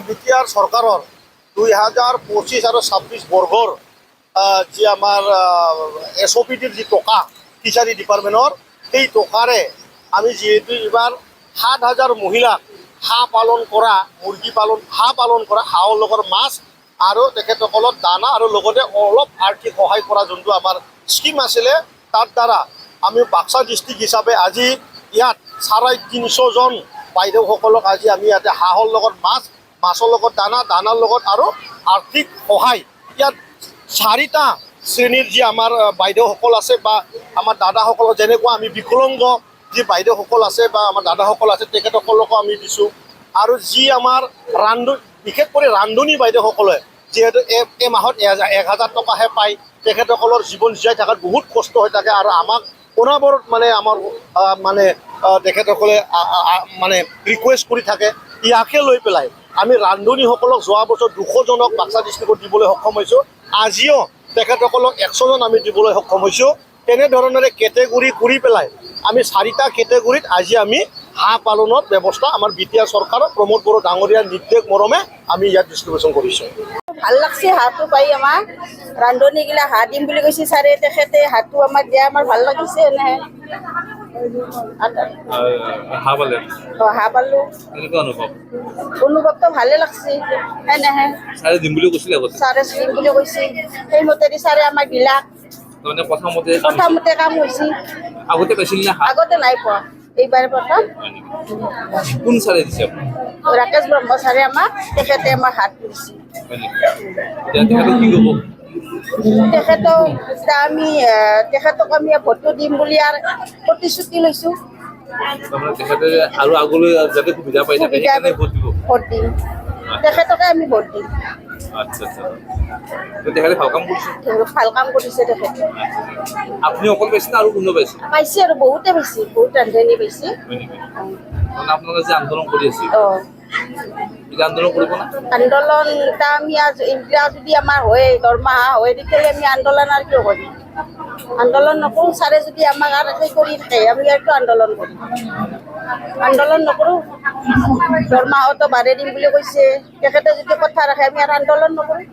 BTR সরকারের 2025 আর 26 বর্গর যে আমার এসওপিটির যে টকা ফিশারি ডিপার্টমেন্টর সেই টকারে আমি যেহেতু এবার 7,000 মহিলা হাঁহ পালন করা মুরগি পালন হাঁহ পালন করা হাঁহর লগৰ মাছ আৰু তেখেতসকলক দানা আৰু লগতে অলপ আৰ্থিক সহায় কৰা যোনটো আমাৰ স্কিম আছিলে তাৰ দ্বাৰা আমি বাক্সা ডিষ্ট্ৰিক্ট হিচাপে আজি ইয়াত 350 জন বাইদেউসকলক আজি আমি ইয়াতে হাঁহৰ লগত মাছ মাছৰ লগত দানা দানাৰ লগত আৰু আৰ্থিক সহায় ইয়াত 4টা শ্ৰেণীৰ যি আমাৰ বাইদেউসকল আছে বা আমাৰ দাদাসকলক যেনেকুৱা আমি বিকলাংগ যি বাইদেউসকল আছে বা আমাৰ দাদাসকল আছে তেখেতসকলকো আমি দিছোঁ আৰু যি আমাৰ বিশেষ কৰি ৰান্ধনী বাইদেউসকলে যিহেতু এই মাহত 1,000 টকাহে পায় তেখেতসকলৰ জীৱন জীয়াই থকাত বহুত কষ্ট হৈ থাকে আৰু আমাক অনাবৰত মানে আমাৰ মানে তেখেতসকলে মানে ৰিকুৱেষ্ট কৰি থাকে ইয়াকে লৈ পেলাই আমি ৰান্ধনীসকলক যোৱা বছৰ 200 জনক বাক্সা ডিষ্ট্ৰিক্টত দিবলৈ সক্ষম হৈছোঁ আজিও তেখেতসকলক 100 জন আমি দিবলৈ সক্ষম হৈছোঁ তেনেধৰণেৰে কেটেগৰী কৰি পেলাই আমি 4টা কেটেগৰীত আজি আমি হাঁহ পালনৰ ব্যৱস্থা আমাৰ বিটিআৰ চৰকাৰৰ প্ৰমোদ বড়ো ডাঙৰীয়াৰ নিৰ্দেশ মৰমে আমি ইয়াত ডিষ্ট্ৰিবিউশ্যন কৰিছোঁ। ভাল লাগছে হাঁহটো পাই আমাৰ ৰান্ধনীগিলা হাঁহ দিম বুলি কৈছে ছাৰে তেখেতে হাঁহটো আমাক দিয়া আমাৰ ভাল লাগিছে এনেহে হাঁহ পালে হাঁহ পালোঁ কেনেকুৱা অনুভৱটো ভালে লাগছে এনেহে ছাৰে দিম বুলি কৈছিলে আগতে ছাৰে দিম বুলি কৈছে সেইমতেদি ছাৰে আমাক দিলা তাৰমানে প্ৰথমতে কাম হৈছে আগতে পাইছিল নে আগতে নাই পোৱা এইবাৰে প্ৰথম কোন ছাৰে দিছে ৰাকেশ ব্ৰহ্ম ছাৰে আমাক তেখেতে আমাক হাত দিছে তেখেতে কি ক'ব তেখেতক তেখেতক আমি ভোটটো দিম বুলি আৰু প্ৰতিশ্ৰুতি লৈছোঁ তাৰমানে তেখেতে আৰু আগলৈ যাতে সুবিধা পাই থাকে সেইকাৰণে ভোট দিব ভোট দিম তেখেতকে আমি ভোট দিম আচ্ছা তেখেতে ভাল কাম কৰিছে ভাল কাম কৰিছে তেখেতে আপুনি অকল পাইছে আৰু কোনোবা পাইছে পাইছে আৰু বহুতে পাইছে বহুত ৰান্ধনী পাইছে মানে আপোনালোকে যে আন্দোলন কৰি আছে আন্দোলন কৰিব না আন্দোলন আমি এইবিলাক যদি আমাৰ হয় দৰমহা হয় তেতিয়াহ'লে আমি আন্দোলন আৰু কিয় কৰিম আন্দোলন নকৰোঁ ছাৰে যদি আমাক আৰু সেই কৰি থাকে আমি আৰু আন্দোলন কৰিম আন্দোলন নকৰোঁ দৰমহাটো বাঢ়াই দিম বুলি কৈছে তেখেতে যদি কথা ৰাখে আমি আৰু আন্দোলন নকৰোঁ